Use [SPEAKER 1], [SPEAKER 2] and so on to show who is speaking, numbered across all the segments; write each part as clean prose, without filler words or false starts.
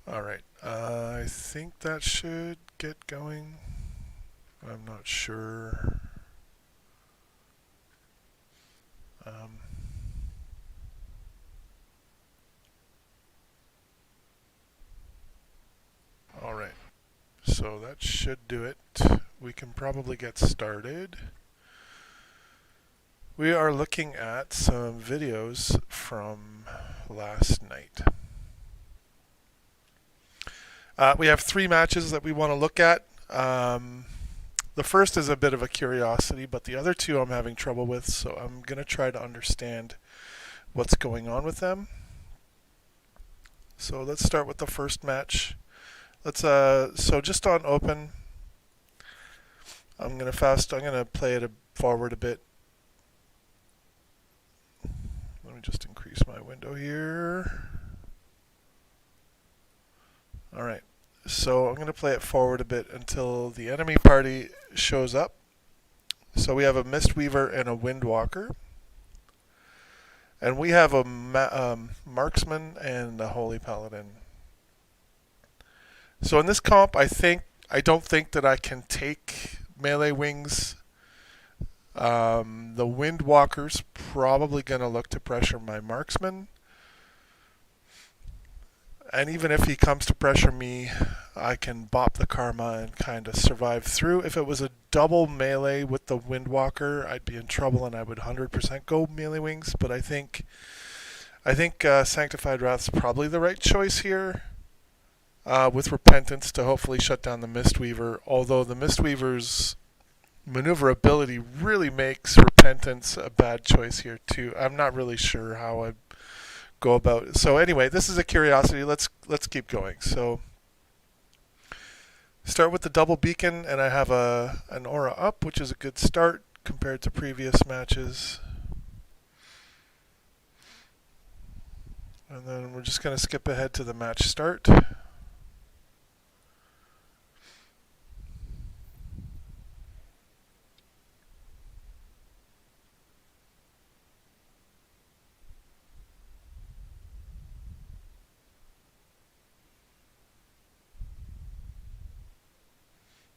[SPEAKER 1] Alright, I think that should get going. I'm not sure. Um, Alright, so that should do it. We can probably get started. We are looking at some videos from last night. We have 3 matches that we want to look at. The first is a bit of a curiosity, but the other 2 I'm having trouble with, so I'm going to try to understand what's going on with them. So let's start with the first match. So just on open, I'm going to play it forward a bit. Let me just increase my window here. Alright, so I'm going to play it forward a bit until the enemy party shows up. So we have a Mistweaver and a Windwalker. And we have a Marksman and a Holy Paladin. So in this comp, I don't think that I can take melee wings. The Windwalker's probably going to look to pressure my Marksman. And even if he comes to pressure me, I can bop the Karma and kind of survive through. If it was a double melee with the Windwalker, I'd be in trouble and I would 100% go melee wings. But I think Sanctified Wrath's probably the right choice here. With Repentance to hopefully shut down the Mistweaver. Although the Mistweaver's maneuverability really makes Repentance a bad choice here too. I'm not really sure how I'd go about it. So anyway, this is a curiosity. Let's keep going. So start with the double beacon, and I have an aura up, which is a good start compared to previous matches. And then we're just going to skip ahead to the match start.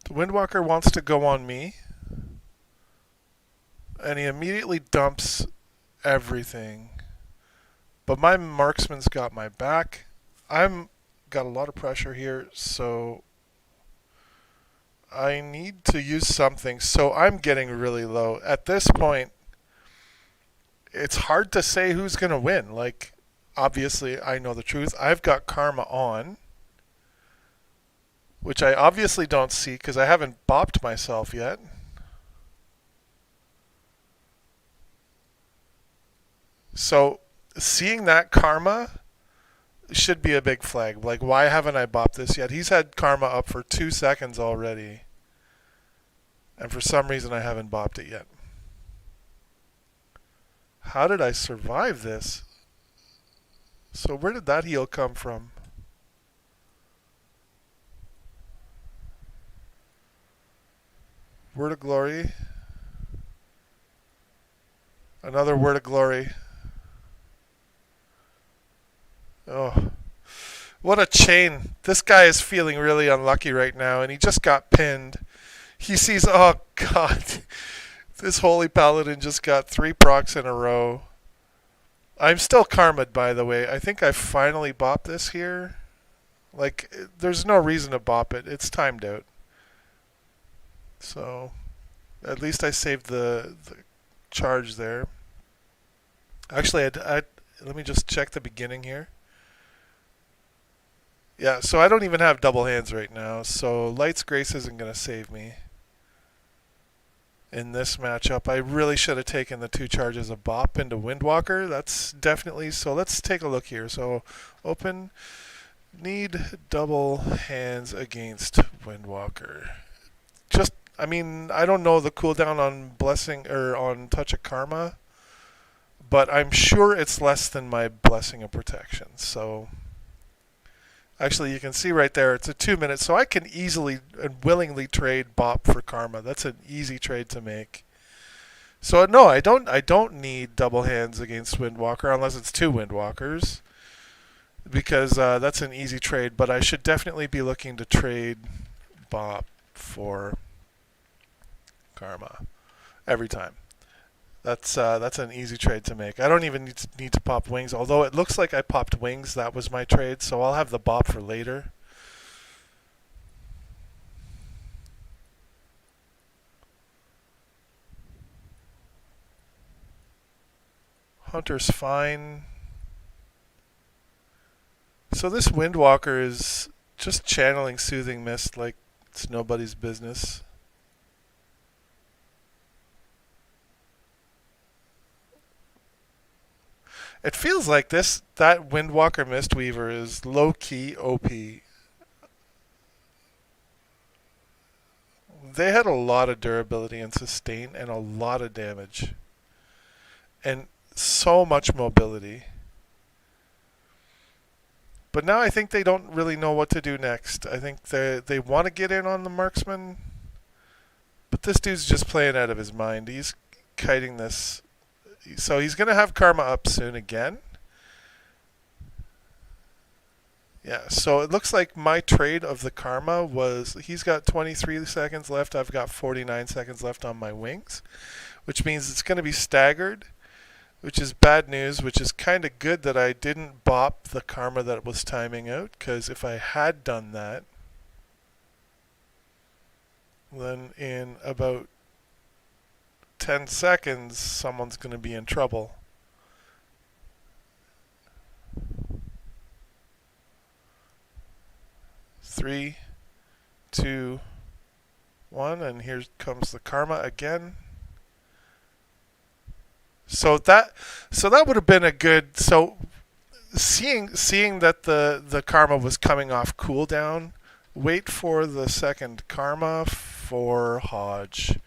[SPEAKER 1] The Windwalker wants to go on me, and he immediately dumps everything. But my Marksman's got my back. I'm got a lot of pressure here, so I need to use something. So I'm getting really low. At this point, it's hard to say who's going to win. Like, obviously, I know the truth. I've got Karma on, which I obviously don't see because I haven't bopped myself yet. So seeing that Karma should be a big flag. Like, why haven't I bopped this yet? He's had Karma up for 2 seconds already. And for some reason, I haven't bopped it yet. How did I survive this? So where did that heal come from? Word of Glory. Another Word of Glory. Oh. What a chain. This guy is feeling really unlucky right now, and he just got pinned. He sees, oh god, this Holy Paladin just got 3 procs in a row. I'm still karma'd, by the way. I think I finally bopped this here. Like, there's no reason to bop it. It's timed out. So, at least I saved the charge there. Actually, let me just check the beginning here. Yeah, so I don't even have double hands right now, so Light's Grace isn't going to save me in this matchup. I really should have taken the 2 charges of Bop into Windwalker. That's definitely... So let's take a look here. So open, need double hands against Windwalker. Just, I mean, I don't know the cooldown on Blessing or on Touch of Karma, but I'm sure it's less than my Blessing of Protection. So... Actually, you can see right there, it's a 2 minutes, so I can easily and willingly trade Bop for Karma. That's an easy trade to make. So no, I don't need double hands against Windwalker unless it's 2 Windwalkers. because that's an easy trade. But I should definitely be looking to trade Bop for Karma every time. That's an easy trade to make. I don't even need to pop wings, although it looks like I popped wings. That was my trade, so I'll have the Bop for later. Hunter's fine. So this Windwalker is just channeling Soothing Mist like it's nobody's business. It feels like that Windwalker Mistweaver is low-key OP. They had a lot of durability and sustain and a lot of damage. And so much mobility. But now I think they don't really know what to do next. I think they want to get in on the Marksman. But this dude's just playing out of his mind. He's kiting this. So he's going to have Karma up soon again. Yeah, so it looks like my trade of the Karma was, he's got 23 seconds left, I've got 49 seconds left on my wings, which means it's going to be staggered, which is bad news, which is kind of good that I didn't bop the Karma that was timing out, because if I had done that, then in about 10 seconds, someone's going to be in trouble. Three, 2, 1, and here comes the Karma again. So that would have been a good. So seeing that the Karma was coming off cooldown, wait for the second Karma for Hodge.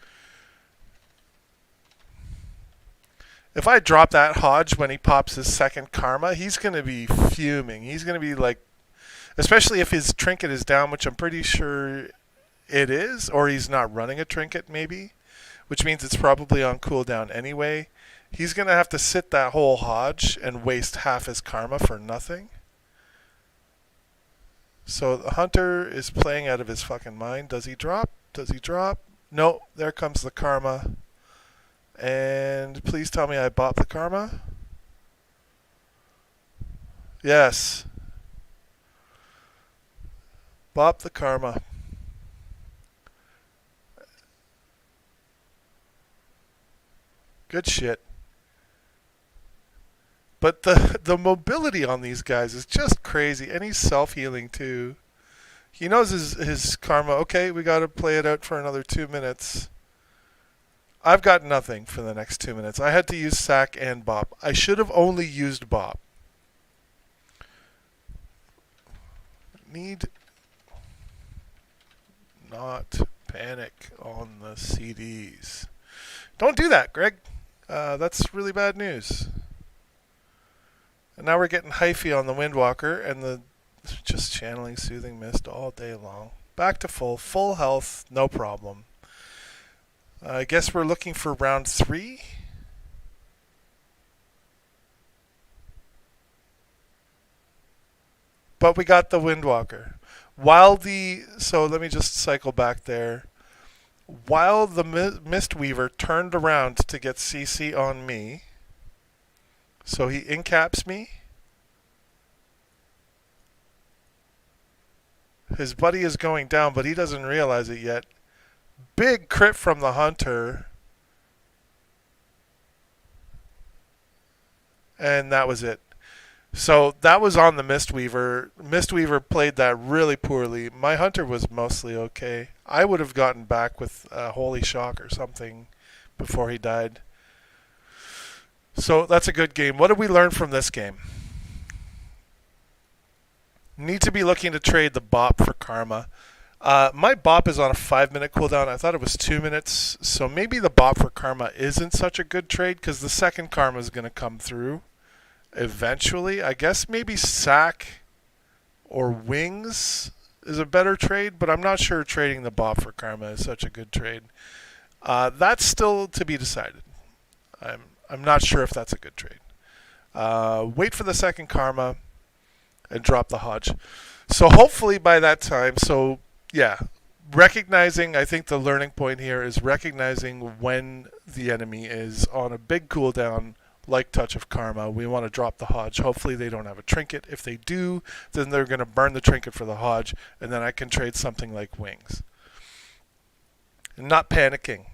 [SPEAKER 1] If I drop that Hodge when he pops his second Karma, he's going to be fuming. He's going to be like, especially if his Trinket is down, which I'm pretty sure it is, or he's not running a Trinket maybe, which means it's probably on cooldown anyway. He's going to have to sit that whole Hodge and waste half his Karma for nothing. So the Hunter is playing out of his fucking mind. Does he drop? Does he drop? No, there comes the Karma. And please tell me I bought the Karma. Yes. Bop the Karma. Good shit. But the mobility on these guys is just crazy. And he's self-healing too. He knows his Karma. Okay, we got to play it out for another 2 minutes. I've got nothing for the next 2 minutes. I had to use Sack and Bop. I should have only used Bop. Need not panic on the CDs. Don't do that, Greg. That's really bad news. And now we're getting hyphy on the Windwalker and the just channeling Soothing Mist all day long. Back to full health, no problem. I guess we're looking for round 3. But we got the Windwalker. So let me just cycle back there. While the Mistweaver turned around to get CC on me, so he incaps me. His buddy is going down, but he doesn't realize it yet. Big crit from the Hunter. And that was it. So that was on the Mistweaver. Mistweaver played that really poorly. My Hunter was mostly okay. I would have gotten back with a Holy Shock or something before he died. So that's a good game. What did we learn from this game? Need to be looking to trade the Bop for Karma. My Bop is on a 5-minute cooldown. I thought it was 2 minutes. So maybe the Bop for Karma isn't such a good trade because the second Karma is going to come through eventually. I guess maybe Sack or Wings is a better trade, but I'm not sure trading the Bop for Karma is such a good trade. That's still to be decided. I'm not sure if that's a good trade. Wait for the second Karma. and drop the Hodge. So hopefully by that time, so yeah, recognizing, I think the learning point here is recognizing when the enemy is on a big cooldown like Touch of Karma. We want to drop the Hodge. Hopefully they don't have a Trinket. If they do, then they're going to burn the Trinket for the Hodge, and then I can trade something like Wings. Not panicking.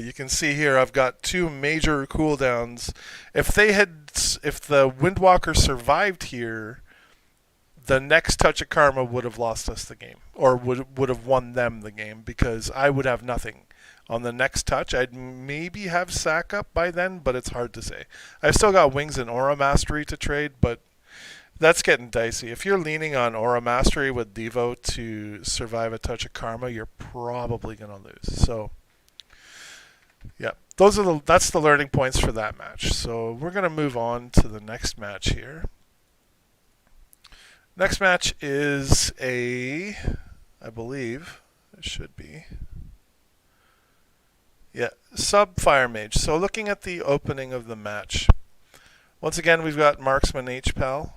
[SPEAKER 1] You can see here I've got 2 major cooldowns. If the Windwalker survived here, the next Touch of Karma would have lost us the game, or would have won them the game, because I would have nothing. On the next touch, I'd maybe have sack up by then, but it's hard to say. I've still got Wings and Aura Mastery to trade, but that's getting dicey. If you're leaning on Aura Mastery with Devo to survive a Touch of Karma, you're probably going to lose. So, yeah, that's the learning points for that match. So we're going to move on to the next match here. Next match is I believe, it should be, yeah, sub Fire Mage. So looking at the opening of the match, once again we've got Marksman HPal,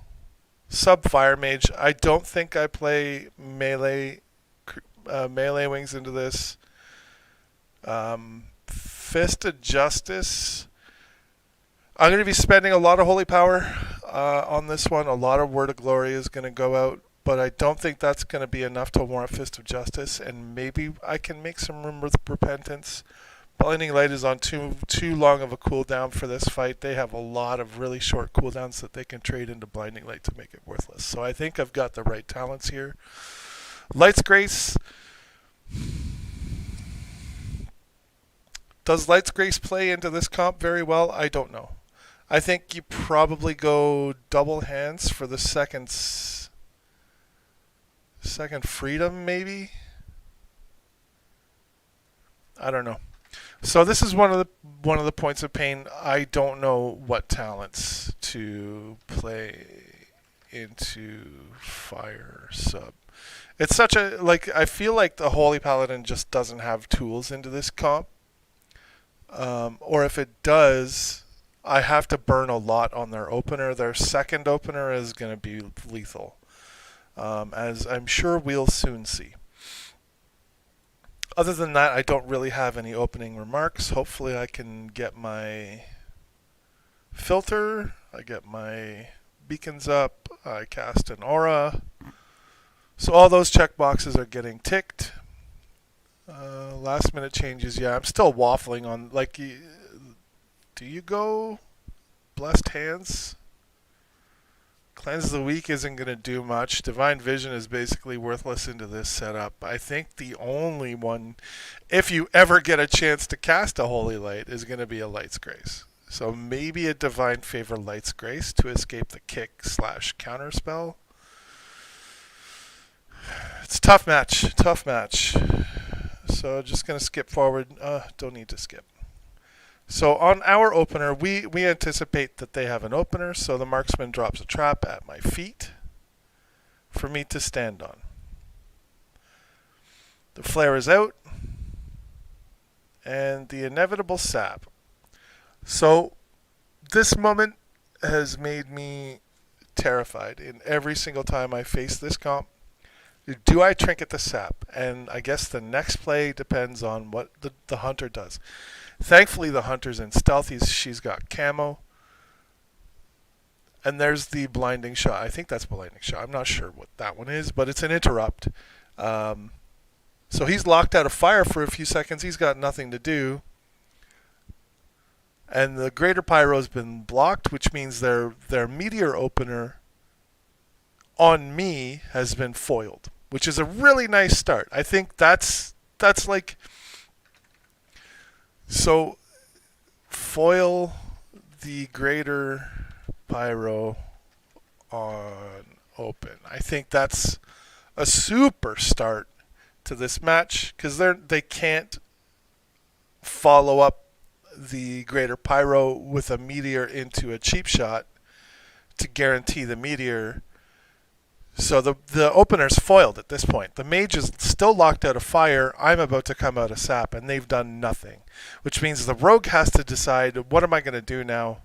[SPEAKER 1] sub Fire Mage. I don't think I play melee Wings into this. Fist of Justice. I'm going to be spending a lot of Holy Power on this one. A lot of Word of Glory is going to go out, but I don't think that's going to be enough to warrant Fist of Justice, and maybe I can make some room with Repentance. Blinding Light is on too long of a cooldown for this fight. They have a lot of really short cooldowns that they can trade into Blinding Light to make it worthless. So I think I've got the right talents here. Light's Grace. Does Light's Grace play into this comp very well? I don't know. I think you probably go double hands for the second freedom, maybe? I don't know. So this is one of the points of pain. I don't know what talents to play into Fire sub. It's such a, I feel like the Holy Paladin just doesn't have tools into this comp. Or if it does, I have to burn a lot on their opener. Their second opener is going to be lethal, as I'm sure we'll soon see. Other than that, I don't really have any opening remarks. Hopefully I can get my filter, I get my beacons up, I cast an aura. So all those checkboxes are getting ticked. Last minute changes, yeah, I'm still waffling on, do you go Blessed Hands? Cleanse of the Weak isn't going to do much. Divine Vision is basically worthless into this setup. I think the only one, if you ever get a chance to cast a Holy Light, is going to be a Light's Grace. So maybe a Divine Favor Light's Grace to escape the kick/counter spell. It's a tough match. Tough match. So just going to skip forward. Don't need to skip. So on our opener, we anticipate that they have an opener, so the Marksman drops a trap at my feet for me to stand on. The flare is out, and the inevitable sap. So this moment has made me terrified in every single time I face this comp. Do I Trinket the sap? And I guess the next play depends on what the Hunter does. Thankfully, the Hunter's in stealthy. She's got camo. And there's the blinding shot. I think that's blinding shot. I'm not sure what that one is, but it's an interrupt. So he's locked out of fire for a few seconds. He's got nothing to do. And the greater Pyro's been blocked, which means their meteor opener on me has been foiled, which is a really nice start. I think that's like... So, foil the greater Pyro on open. I think that's a super start to this match, because they can't follow up the greater Pyro with a meteor into a cheap shot to guarantee the meteor. So the opener's foiled at this point. The mage is still locked out of fire. I'm about to come out of sap, and they've done nothing. Which means the rogue has to decide, what am I going to do now?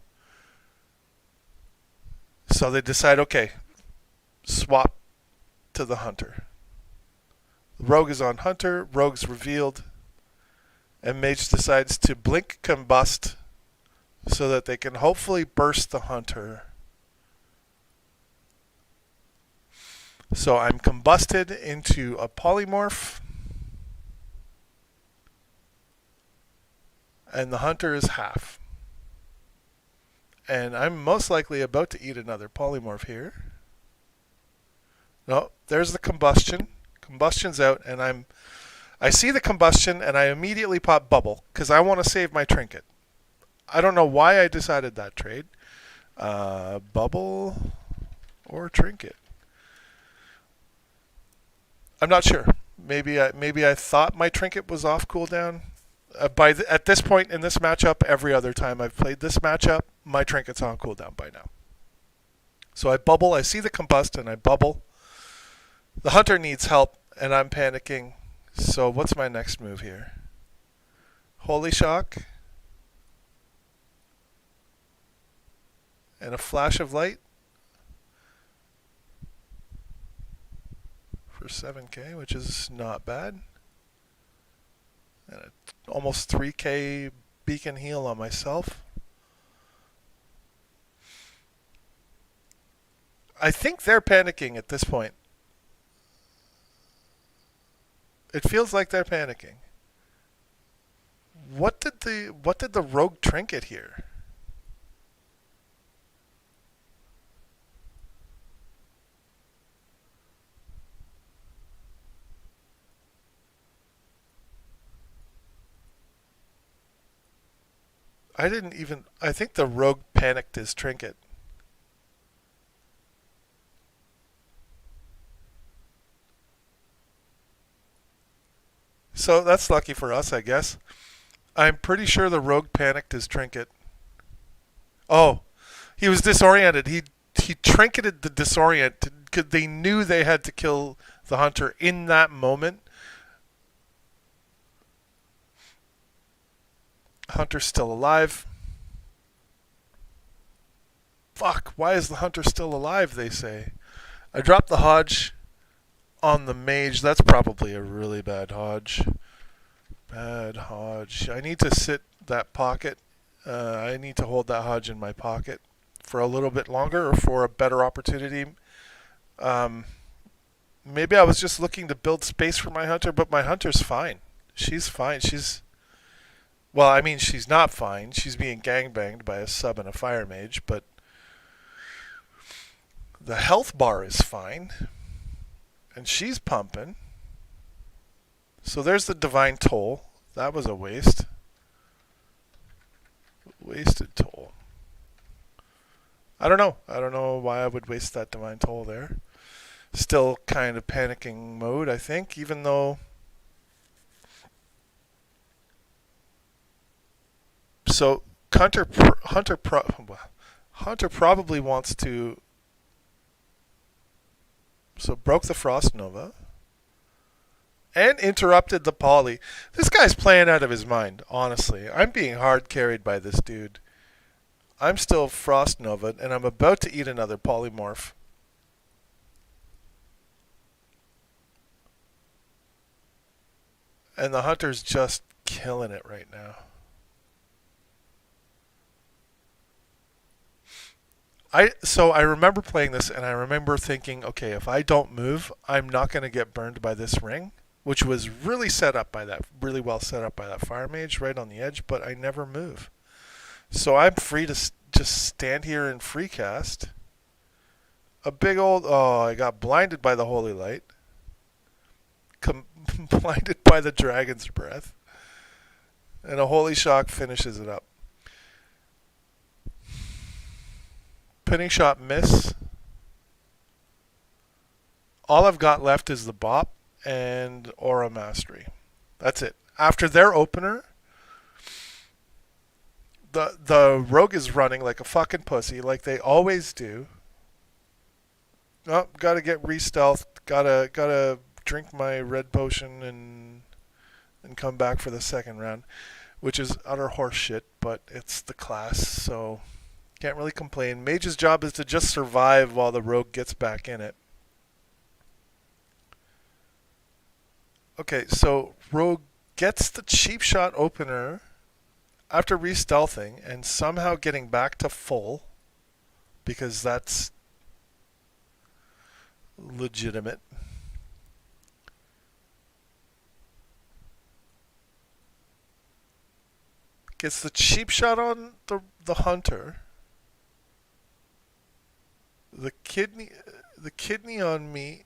[SPEAKER 1] So they decide, okay, swap to the hunter. The rogue is on hunter, rogue's revealed, and mage decides to blink combust so that they can hopefully burst the hunter. So I'm combusted into a polymorph, and the hunter is half. And I'm most likely about to eat another polymorph here. No, there's the combustion. Combustion's out, and I see the combustion, and I immediately pop bubble because I want to save my trinket. I don't know why I decided that trade. Bubble or trinket. I'm not sure. Maybe I thought my trinket was off cooldown. At this point in this matchup, every other time I've played this matchup, my trinket's on cooldown by now. So I bubble. I see the combust, and I bubble. The hunter needs help, and I'm panicking. So what's my next move here? Holy Shock. And a flash of light. For 7k, which is not bad. And almost 3k beacon heal on myself. I think they're panicking at this point. It feels like they're panicking. What did the rogue trinket here? I think the rogue panicked his trinket. So that's lucky for us, I guess. I'm pretty sure the rogue panicked his trinket. Oh, he was disoriented. He trinketed the disorient because they knew they had to kill the hunter in that moment. Hunter's still alive. Fuck, why is the hunter still alive, they say. I dropped the Hodge on the mage. That's probably a really bad Hodge. Bad Hodge. I need to sit that pocket. I need to hold that Hodge in my pocket for a little bit longer or for a better opportunity. Maybe I was just looking to build space for my hunter, but my hunter's fine. She's fine. Well, I mean, she's not fine. She's being gangbanged by a sub and a fire mage, but the health bar is fine. And she's pumping. So there's the divine toll. That was a waste. Wasted toll. I don't know. I don't know why I would waste that divine toll there. Still kind of panicking mode, I think, even though... So Hunter probably wants to... So broke the Frost Nova. And interrupted the poly. This guy's playing out of his mind, honestly. I'm being hard carried by this dude. I'm still Frost Nova, and I'm about to eat another polymorph. And the hunter's just killing it right now. So I remember playing this, and I remember thinking, okay, if I don't move, I'm not going to get burned by this ring, which was really well set up by that fire mage right on the edge, but I never move. So I'm free to just stand here and free cast. A big old... Oh, I got blinded by the holy light. Blinded by the dragon's breath. And a holy shock finishes it up. Pinning shot miss. All I've got left is the bop and aura mastery. That's it. After their opener, the rogue is running like a fucking pussy, like they always do. Oh, gotta get re-stealthed. Gotta drink my red potion and come back for the second round, which is utter horse shit, but it's the class, so can't really complain. Mage's job is to just survive while the rogue gets back in it. Okay, so Rogue gets the cheap shot opener after re-stealthing and somehow getting back to full because that's legitimate. Gets the cheap shot on the hunter. The kidney on me,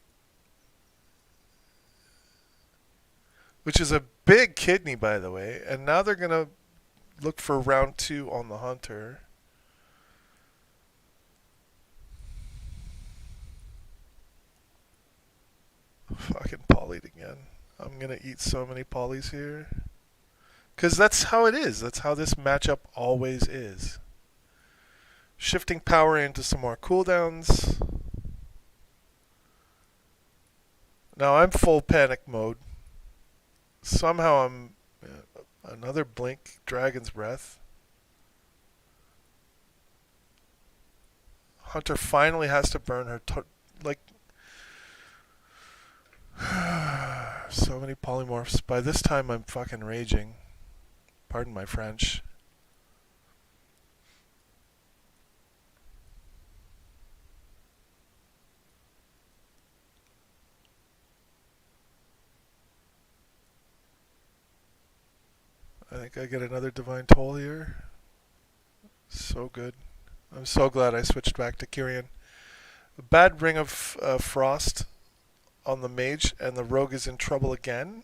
[SPEAKER 1] which is a big kidney by the way, and now they're gonna look for round 2 on the hunter. Fucking polyed again. I'm gonna eat so many polys here. Because that's how it is. That's how this matchup always is. Shifting power into some more cooldowns. Now I'm full panic mode. Somehow I'm... another blink, Dragon's Breath. Hunter finally has to burn her... like... so many polymorphs. By this time I'm fucking raging. Pardon my French. I think I get another Divine Toll here. So good. I'm so glad I switched back to Kyrian. A bad Ring of Frost on the mage, and the rogue is in trouble again.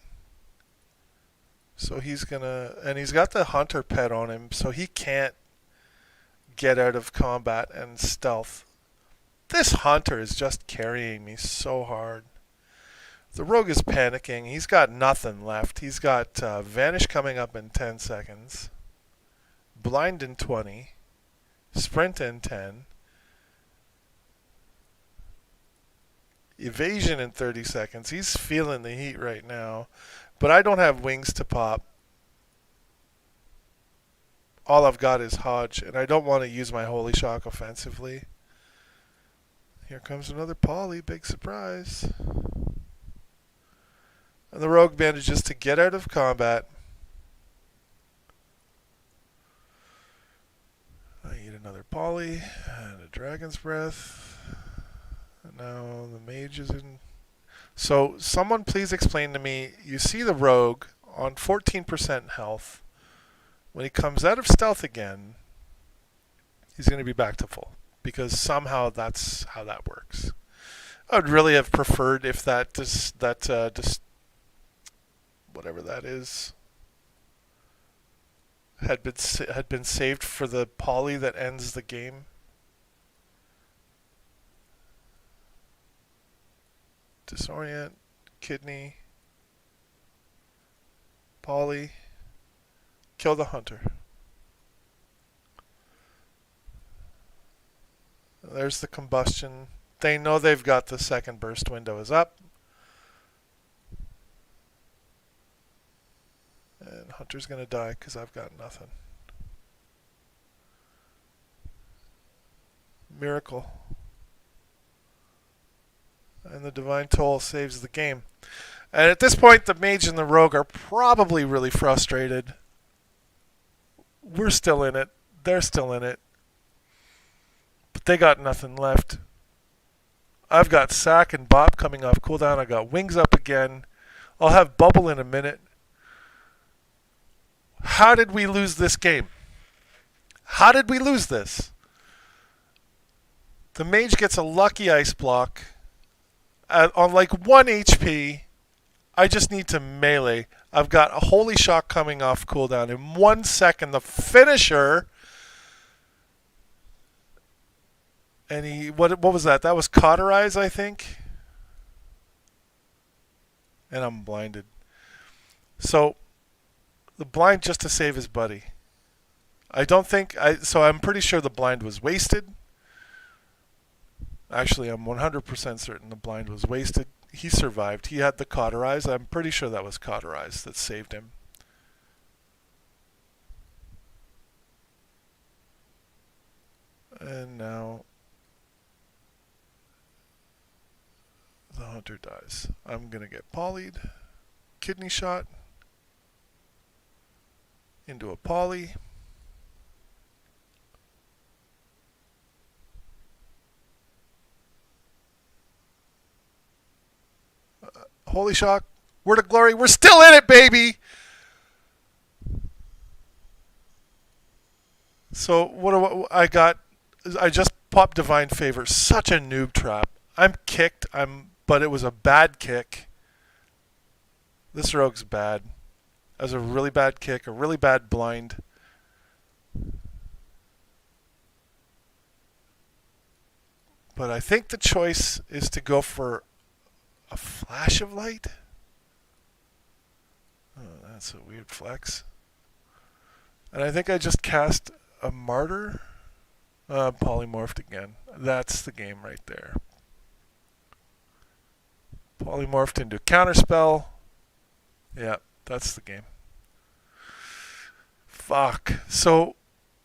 [SPEAKER 1] So he's gonna... and he's got the hunter pet on him, so he can't get out of combat and stealth. This hunter is just carrying me so hard. The rogue is panicking. He's got nothing left. He's got Vanish coming up in 10 seconds. Blind in 20. Sprint in 10. Evasion in 30 seconds. He's feeling the heat right now. But I don't have wings to pop. All I've got is Hodge, and I don't want to use my Holy Shock offensively. Here comes another poly. Big surprise. And the rogue manages to get out of combat. I eat another poly and a Dragon's Breath. And now the mage is in. So someone please explain to me, you see the rogue on 14% health. When he comes out of stealth again, he's going to be back to full. Because somehow that's how that works. I would really have preferred if that whatever that is had been saved for the poly that ends the game. Disorient, kidney, poly, kill the hunter. There's the combustion. They know they've got the second burst window is up. And hunter's gonna die because I've got nothing. Miracle. And the Divine Toll saves the game. And at this point, the mage and the rogue are probably really frustrated. We're still in it. They're still in it. But they got nothing left. I've got Sack and Bop coming off cooldown. I got Wings up again. I'll have Bubble in a minute. How did we lose this game? How did we lose this? The mage gets a lucky ice block. On like 1 HP, I just need to melee. I've got a Holy Shock coming off cooldown. In 1 second, the finisher. And he... What was that? That was Cauterize, I think? And I'm blinded. So... the blind just to save his buddy. I don't think... so I'm pretty sure the blind was wasted. Actually, I'm 100% certain the blind was wasted. He survived. He had the Cauterize. I'm pretty sure that was Cauterize that saved him. And now... the hunter dies. I'm going to get polyed. kidney shot into a poly. Holy shock. Word of glory. We're still in it, baby. So what I got? I just popped Divine Favor. Such a noob trap. I'm kicked. But it was a bad kick. This rogue's bad. That was a really bad kick. A really bad blind. But I think the choice is to go for a flash of light. Oh, that's a weird flex. And I think I just cast a martyr. Polymorphed again. That's the game right there. Polymorphed into counterspell. Yeah, that's the game. Fuck. So,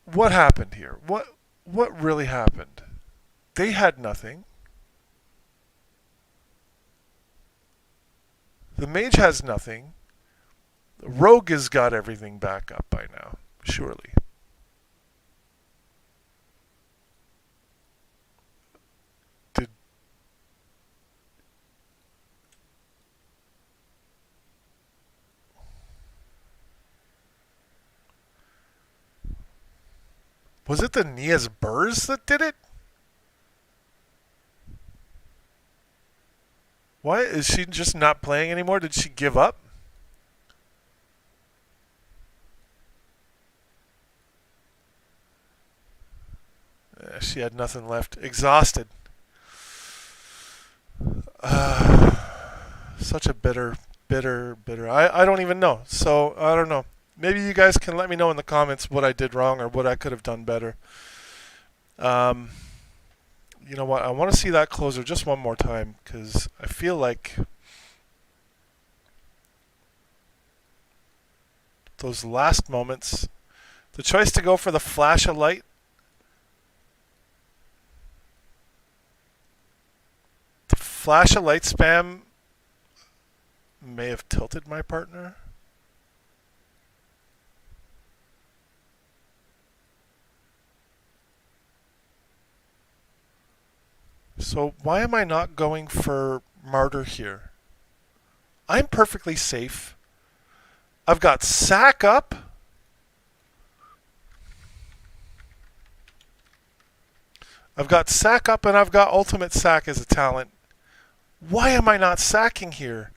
[SPEAKER 1] what happened here? What really happened? They had nothing. The mage has nothing. The rogue has got everything back up by now, surely. Was it the Nia's Burrs that did it? Why is she just not playing anymore? Did she give up? She had nothing left. Exhausted. Such a bitter. I don't even know. So, I don't know. Maybe you guys can let me know in the comments what I did wrong or what I could have done better. You know what? I want to see that closer just one more time because I feel like those last moments, the choice to go for the flash of light, the flash of light spam may have tilted my partner. So why am I not going for martyr here? I'm perfectly safe. I've got sack up. I've got sack up and I've got ultimate sack as a talent. Why am I not sacking here?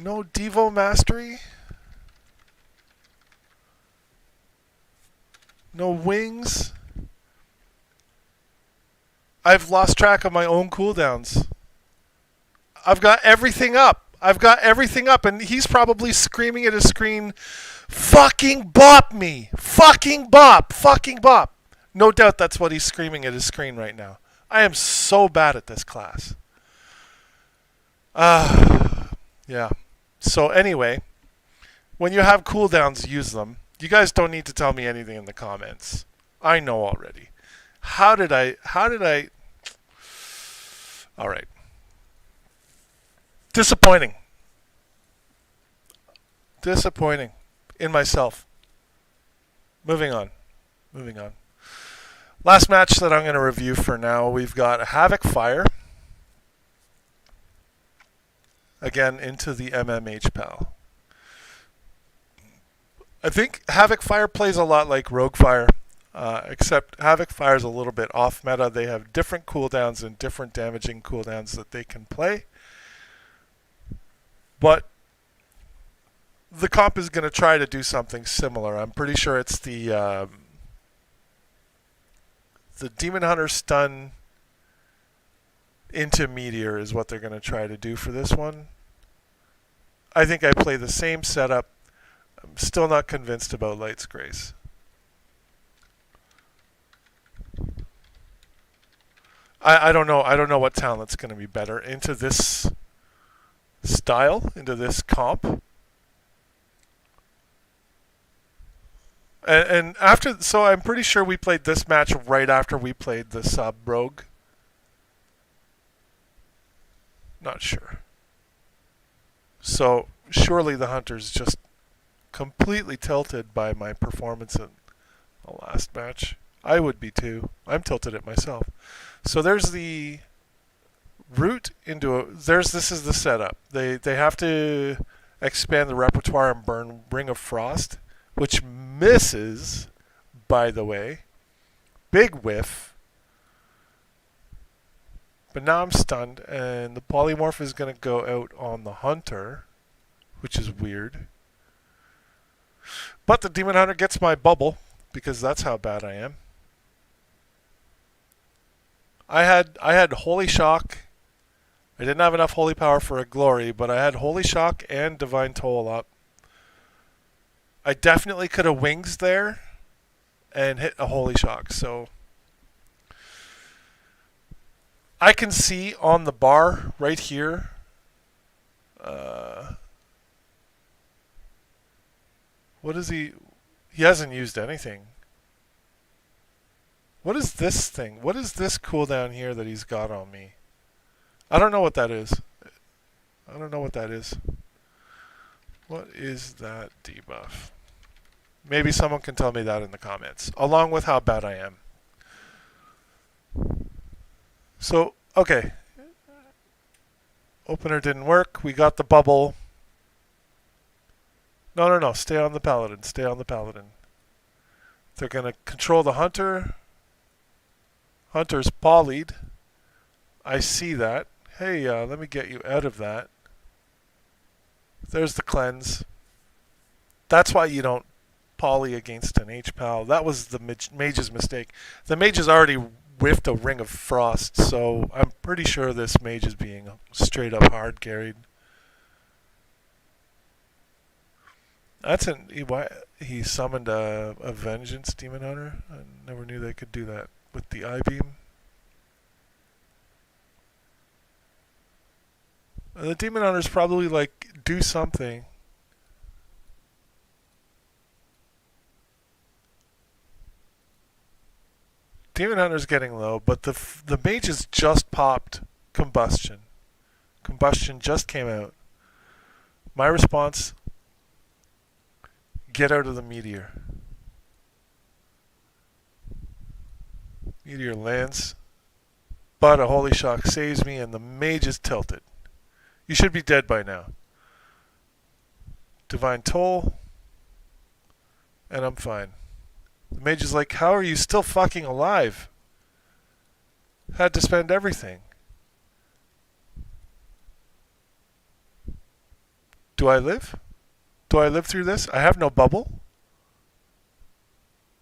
[SPEAKER 1] No Devo mastery? No wings? I've lost track of my own cooldowns. I've got everything up. And he's probably screaming at his screen, fucking bop me! Fucking bop! Fucking bop! No doubt that's what he's screaming at his screen right now. I am so bad at this class. Yeah. So anyway, when you have cooldowns, use them. You guys don't need to tell me anything in the comments. I know already. How did I... All right. Disappointing in myself. Moving on. Last match that I'm going to review for now, we've got Havoc Fire. Again, into the HPal. I think Havoc Fire plays a lot like Rogue Fire, except Havoc Fire is a little bit off meta. They have different cooldowns and different damaging cooldowns that they can play. But the comp is going to try to do something similar. I'm pretty sure it's the Demon Hunter stun into Meteor is what they're going to try to do for this one. I think I play the same setup. I'm still not convinced about Light's Grace. I don't know. I don't know what talent's going to be better into this style, into this comp. And after, so I'm pretty sure we played this match right after we played the sub Rogue. Not sure. So surely the hunter's just completely tilted by my performance in the last match. I would be too. I'm tilted at myself. So there's the route into a. This is the setup. They have to expand the repertoire and burn Ring of Frost, which misses, by the way. Big whiff. But now I'm stunned, and the polymorph is going to go out on the hunter, which is weird. But the demon hunter gets my bubble, because that's how bad I am. I had Holy Shock. I didn't have enough Holy Power for a Glory, but I had Holy Shock and Divine Toll up. I definitely could have Wings there and hit a Holy Shock, so I can see on the bar right here what is he? He hasn't used anything. What is this thing? What is this cooldown here that he's got on me? I don't know what that is. I don't know what that is. What is that debuff? Maybe someone can tell me that in the comments, along with how bad I am. So, okay. Opener didn't work. We got the bubble. No. Stay on the paladin. Stay on the paladin. They're going to control the hunter. Hunter's polyed. I see that. Hey, let me get you out of that. There's the cleanse. That's why you don't poly against an HPal. That was the mage's mistake. The mage has already whiffed a Ring of Frost, so I'm pretty sure this mage is being straight up hard carried. That's he summoned a Vengeance Demon Hunter. I never knew they could do that with the I-Beam. The Demon Hunter's probably like, do something. Demon Hunter's getting low, but the mage has just popped Combustion. Combustion just came out. My response, get out of the Meteor. Meteor lands, but a Holy Shock saves me, and the mage is tilted. You should be dead by now. Divine Toll, and I'm fine. The mage is like, how are you still fucking alive? Had to spend everything. Do I live? Do I live through this? I have no bubble.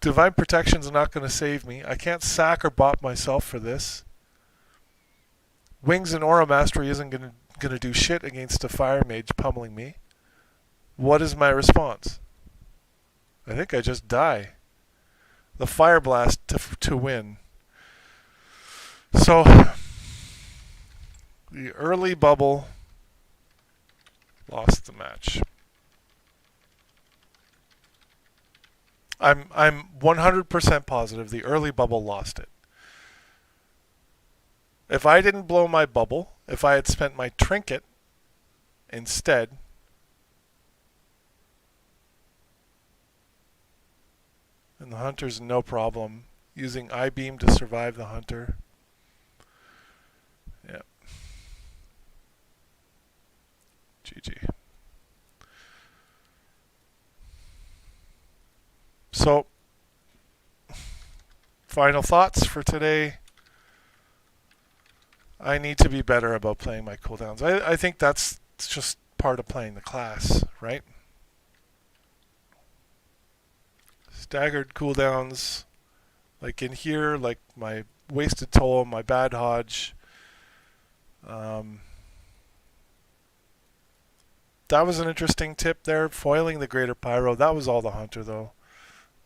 [SPEAKER 1] Divine Protection's not going to save me. I can't sack or bop myself for this. Wings and Aura Mastery isn't going to do shit against a Fire Mage pummeling me. What is my response? I think I just die. The Fire Blast to win. So, the early bubble lost the match. I'm 100% positive the early bubble lost it. If I didn't blow my bubble, if I had spent my Trinket instead, and the hunter's no problem, using I-Beam to survive the hunter. Yeah. GG. So, final thoughts for today. I need to be better about playing my cooldowns. I think that's just part of playing the class, right? Staggered cooldowns, like in here, like my Wasted Toll, my Bad Hodge. That was an interesting tip there, foiling the Greater Pyro. That was all the hunter, though.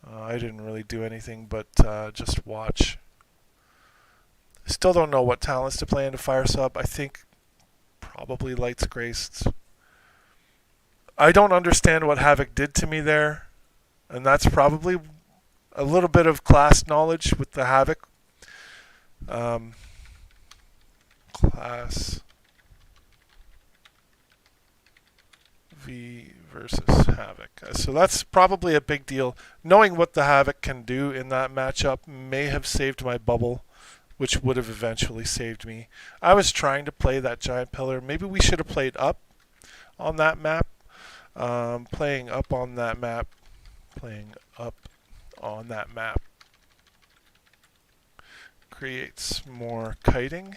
[SPEAKER 1] I didn't really do anything but just watch. Still don't know what talents to play into Fire Sub. I think probably Light's Grace. I don't understand what Havoc did to me there. And that's probably a little bit of class knowledge with the Havoc. Class V versus Havoc. So that's probably a big deal. Knowing what the Havoc can do in that matchup may have saved my bubble, which would have eventually saved me. I was trying to play that giant pillar. Maybe we should have played up on that map. Playing up on that map creates more kiting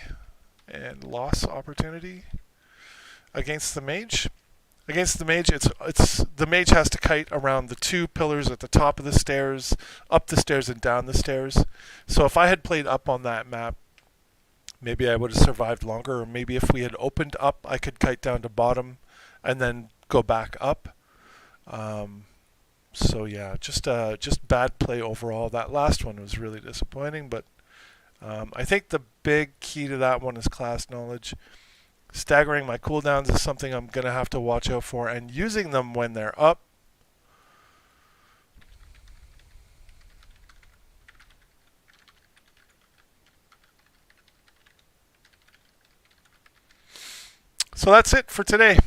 [SPEAKER 1] and loss opportunity against the mage. Against the mage, it's the mage has to kite around the two pillars at the top of the stairs, up the stairs and down the stairs. So if I had played up on that map, maybe I would have survived longer, or maybe if we had opened up, I could kite down to bottom and then go back up. So yeah, just bad play overall. That last one was really disappointing, but I think the big key to that one is class knowledge. Staggering my cooldowns is something I'm going to have to watch out for, and using them when they're up. So that's it for today.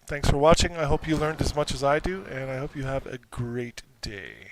[SPEAKER 1] Thanks for watching. I hope you learned as much as I do, and I hope you have a great day.